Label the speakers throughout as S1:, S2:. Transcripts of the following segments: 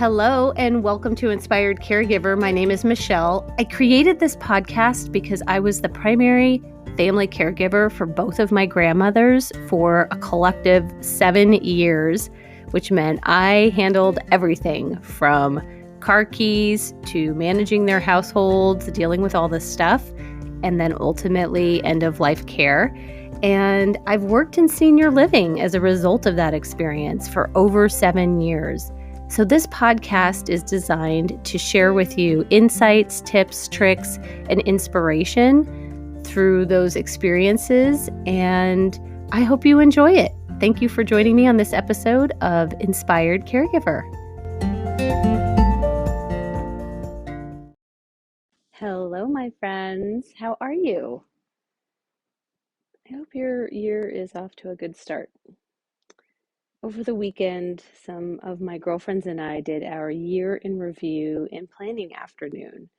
S1: Hello and welcome to Inspired Caregiver. My name is Michelle. I created this podcast because I was the primary family caregiver for both of my grandmothers for a collective 7 years, which meant I handled everything from car keys to managing their households, dealing with all this stuff, and then ultimately end-of-life care. And I've worked in senior living as a result of that experience for over 7 years. So this podcast is designed to share with you insights, tips, tricks, and inspiration through those experiences, and I hope you enjoy it. Thank you for joining me on this episode of Inspired Caregiver. Hello, my friends. How are you? I hope your year is off to a good start. Over the weekend, some of my girlfriends and I did our year in review and planning afternoon.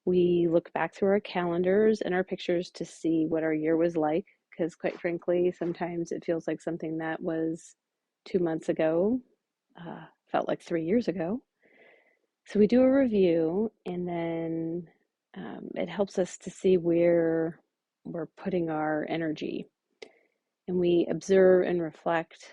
S1: We looked back through our calendars and our pictures to see what our year was like, because quite frankly, sometimes it feels like something that was 2 months ago, felt like 3 years ago. So we do a review, and then it helps us to see where we're putting our energy. And we observe and reflect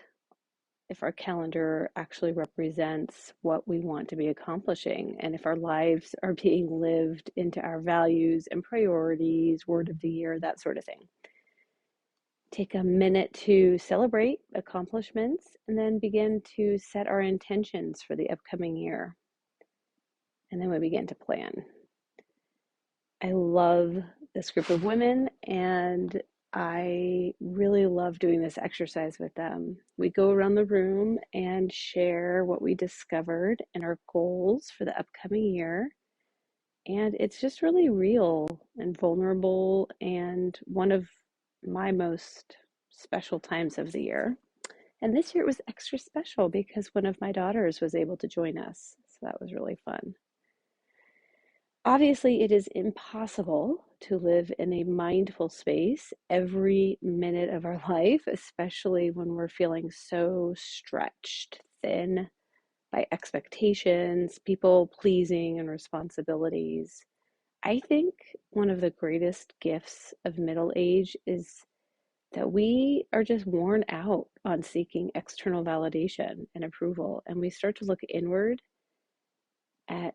S1: if our calendar actually represents what we want to be accomplishing, and if our lives are being lived into our values and priorities, word of the year, that sort of thing. Take a minute to celebrate accomplishments and then begin to set our intentions for the upcoming year. And then we begin to plan. I love this group of women, and I really love doing this exercise with them. We go around the room and share what we discovered and our goals for the upcoming year. And it's just really real and vulnerable, and one of my most special times of the year. And this year it was extra special because one of my daughters was able to join us. So that was really fun. Obviously, it is impossible to live in a mindful space every minute of our life, especially when we're feeling so stretched thin by expectations, people pleasing, and responsibilities. I think one of the greatest gifts of middle age is that we are just worn out on seeking external validation and approval, and we start to look inward at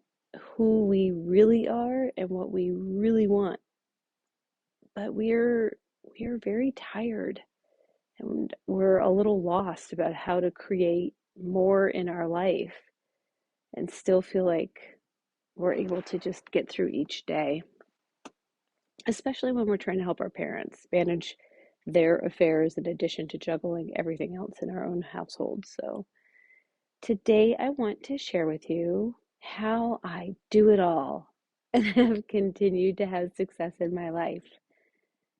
S1: who we really are and what we really want. But we're very tired, and we're a little lost about how to create more in our life and still feel like we're able to just get through each day, especially when we're trying to help our parents manage their affairs in addition to juggling everything else in our own household. So today I want to share with you how I do it all and have continued to have success in my life.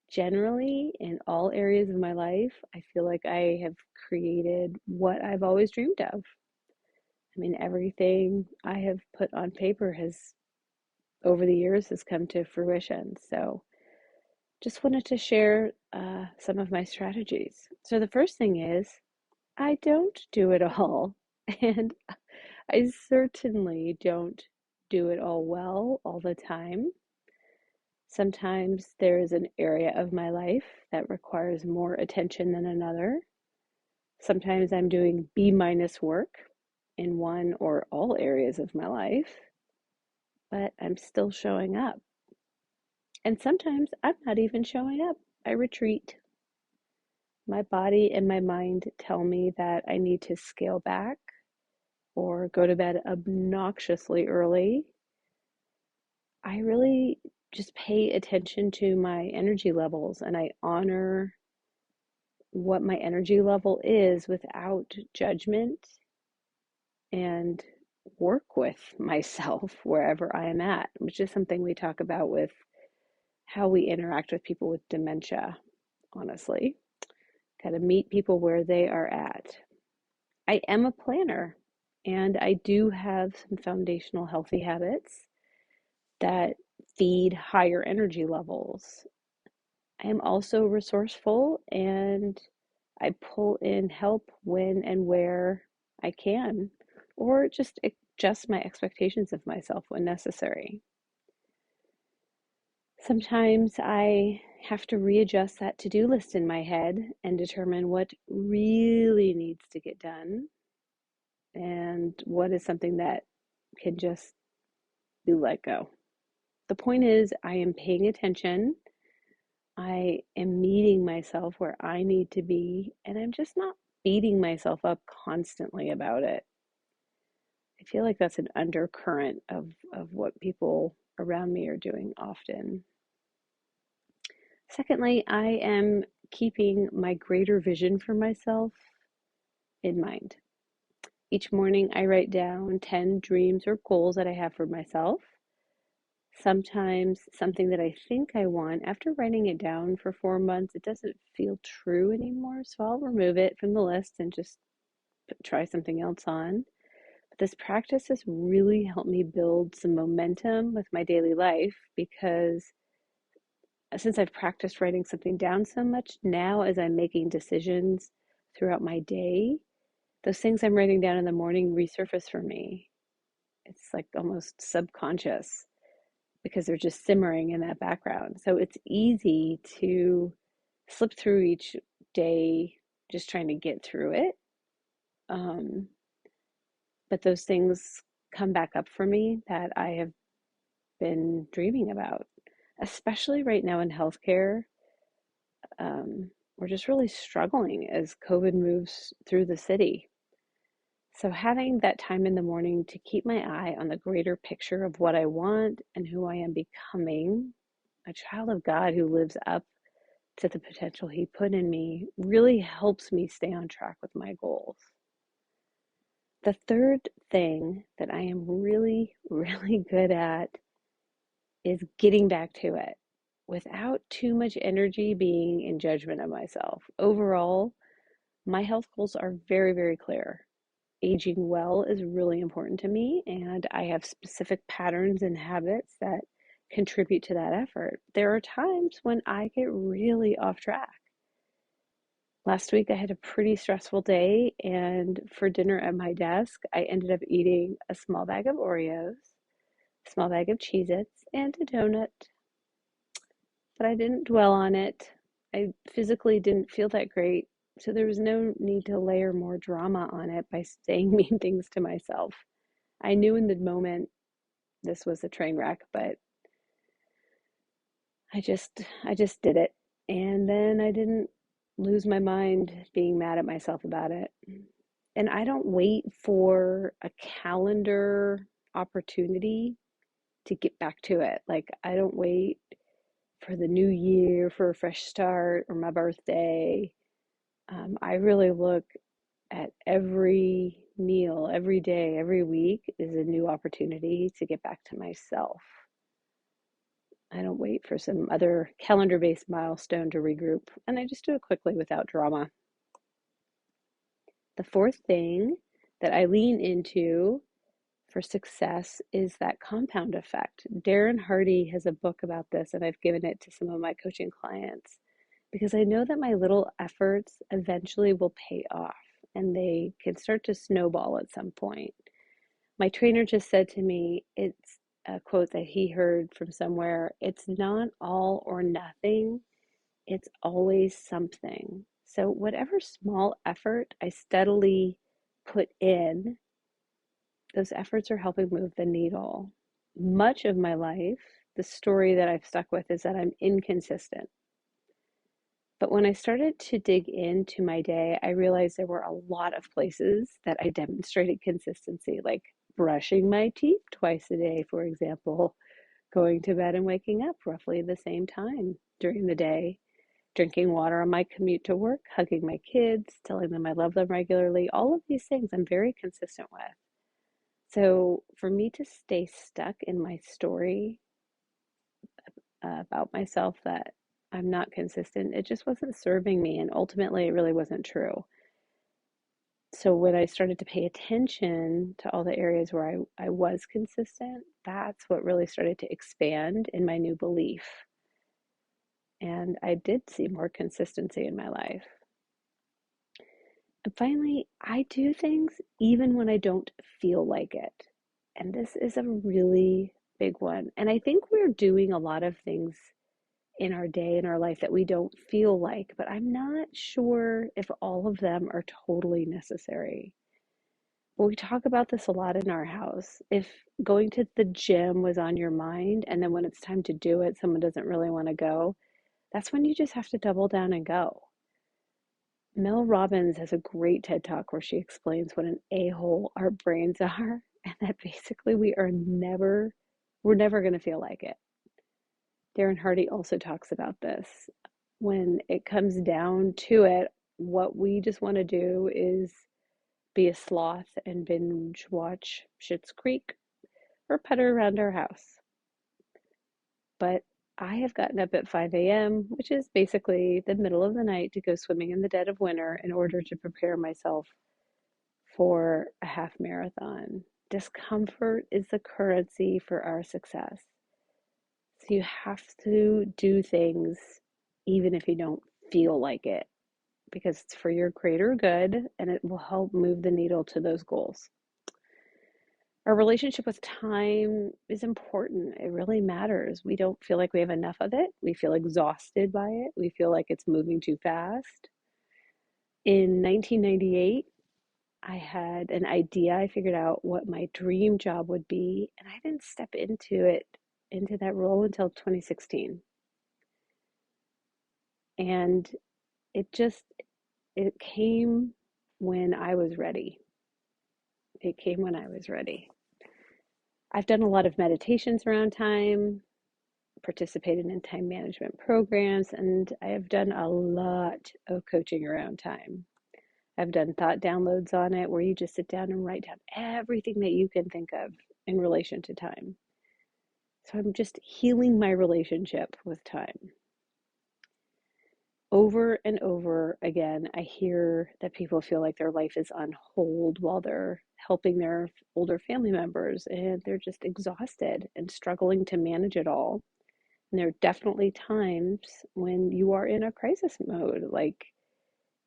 S1: Generally, in all areas of my life, I feel like I have created what I've always dreamed of. I mean, everything I have put on paper has, over the years, has come to fruition. So just wanted to share some of my strategies. So the first thing is, I don't do it all. And I certainly don't do it all well all the time. Sometimes there is an area of my life that requires more attention than another. Sometimes I'm doing B- work in one or all areas of my life, but I'm still showing up. And sometimes I'm not even showing up. I retreat. My body and my mind tell me that I need to scale back or go to bed obnoxiously early. I really just pay attention to my energy levels, and I honor what my energy level is without judgment, and work with myself wherever I am at, which is something we talk about with how we interact with people with dementia, honestly. Got to meet people where they are at. I am a planner, and I do have some foundational healthy habits that feed higher energy levels. I am also resourceful, and I pull in help when and where I can, or just adjust my expectations of myself when necessary. Sometimes I have to readjust that to-do list in my head and determine what really needs to get done and what is something that can just be let go. The point is, I am paying attention. I am meeting myself where I need to be, and I'm just not beating myself up constantly about it. I feel like that's an undercurrent of what people around me are doing often. Secondly, I am keeping my greater vision for myself in mind. Each morning, I write down 10 dreams or goals that I have for myself. Sometimes something that I think I want, after writing it down for 4 months, it doesn't feel true anymore. So I'll remove it from the list and just try something else on. But this practice has really helped me build some momentum with my daily life because since I've practiced writing something down so much, now as I'm making decisions throughout my day, those things I'm writing down in the morning resurface for me. It's like almost subconscious because they're just simmering in that background. So it's easy to slip through each day just trying to get through it. Um, but those things come back up for me that I have been dreaming about, especially right now in healthcare. We're just really struggling as COVID moves through the city. So, having that time in the morning to keep my eye on the greater picture of what I want and who I am becoming, a child of God who lives up to the potential He put in me, really helps me stay on track with my goals. The third thing that I am really, really good at is getting back to it without too much energy being in judgment of myself. Overall, my health goals are very, very clear. Aging well is really important to me, and I have specific patterns and habits that contribute to that effort. There are times when I get really off track. Last week, I had a pretty stressful day, and for dinner at my desk, I ended up eating a small bag of Oreos, a small bag of Cheez-Its, and a donut. But I didn't dwell on it. I physically didn't feel that great, so there was no need to layer more drama on it by saying mean things to myself. I knew in the moment this was a train wreck, but I just did it. And then I didn't lose my mind being mad at myself about it. And I don't wait for a calendar opportunity to get back to it. Like, I don't wait for the new year for a fresh start or my birthday. I really look at every meal, every day, every week is a new opportunity to get back to myself. I don't wait for some other calendar based milestone to regroup, and I just do it quickly without drama. The fourth thing that I lean into for success is that compound effect. Darren Hardy has a book about this, and I've given it to some of my coaching clients because I know that my little efforts eventually will pay off and they can start to snowball at some point. My trainer just said to me, it's a quote that he heard from somewhere, it's not all or nothing, it's always something. So, whatever small effort I steadily put in, those efforts are helping move the needle. Much of my life, the story that I've stuck with is that I'm inconsistent. But when I started to dig into my day, I realized there were a lot of places that I demonstrated consistency, like brushing my teeth twice a day, for example, going to bed and waking up roughly the same time during the day, drinking water on my commute to work, hugging my kids, telling them I love them regularly. All of these things I'm very consistent with. So for me to stay stuck in my story about myself that I'm not consistent, it just wasn't serving me. And ultimately, it really wasn't true. So when I started to pay attention to all the areas where I was consistent, that's what really started to expand in my new belief. And I did see more consistency in my life. And finally, I do things even when I don't feel like it. And this is a really big one. And I think we're doing a lot of things in our day, in our life, that we don't feel like, but I'm not sure if all of them are totally necessary. But we talk about this a lot in our house. If going to the gym was on your mind, and then when it's time to do it, someone doesn't really want to go, that's when you just have to double down and go. Mel Robbins has a great TED Talk where she explains what an a-hole our brains are, and that basically we're never going to feel like it. Darren Hardy also talks about this. When it comes down to it, what we just want to do is be a sloth and binge watch Schitt's Creek or putter around our house. But I have gotten up at 5 a.m., which is basically the middle of the night, to go swimming in the dead of winter in order to prepare myself for a half marathon. Discomfort is the currency for our success. So you have to do things even if you don't feel like it, because it's for your greater good and it will help move the needle to those goals. Our relationship with time is important. It really matters. We don't feel like we have enough of it. We feel exhausted by it. We feel like it's moving too fast. In 1998, I had an idea. I figured out what my dream job would be, and I didn't step into that role until 2016. And it just, it came when I was ready. It came when I was ready. I've done a lot of meditations around time, participated in time management programs, and I have done a lot of coaching around time. I've done thought downloads on it where you just sit down and write down everything that you can think of in relation to time. So I'm just healing my relationship with time. Over and over again, I hear that people feel like their life is on hold while they're helping their older family members, and they're just exhausted and struggling to manage it all. And there are definitely times when you are in a crisis mode, like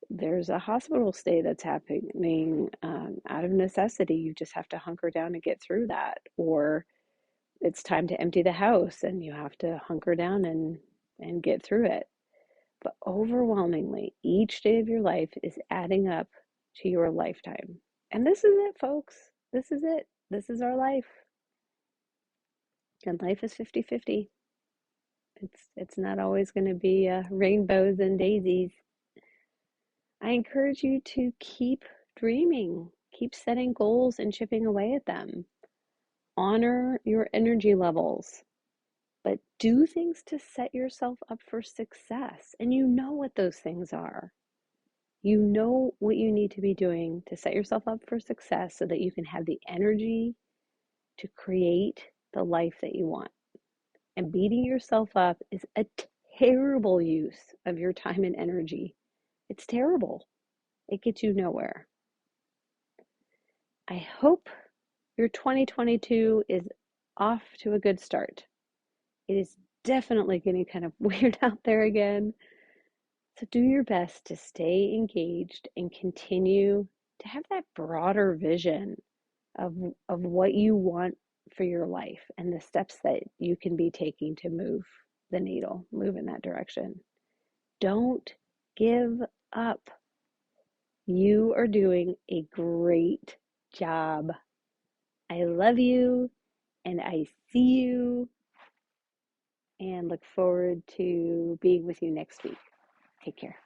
S1: there's a hospital stay that's happening out of necessity. You just have to hunker down and get through that. Or it's time to empty the house and you have to hunker down and get through it. But overwhelmingly, each day of your life is adding up to your lifetime. And this is it, folks. This is it. This is our life. And life is 50-50. It's not always going to be rainbows and daisies. I encourage you to keep dreaming, keep setting goals and chipping away at them. Honor your energy levels, but do things to set yourself up for success. And you know what those things are. You know what you need to be doing to set yourself up for success so that you can have the energy to create the life that you want. And beating yourself up is a terrible use of your time and energy. It's terrible. It gets you nowhere. I hope your 2022 is off to a good start. It is definitely getting kind of weird out there again. So do your best to stay engaged and continue to have that broader vision of what you want for your life and the steps that you can be taking to move the needle, move in that direction. Don't give up. You are doing a great job. I love you and I see you and look forward to being with you next week. Take care.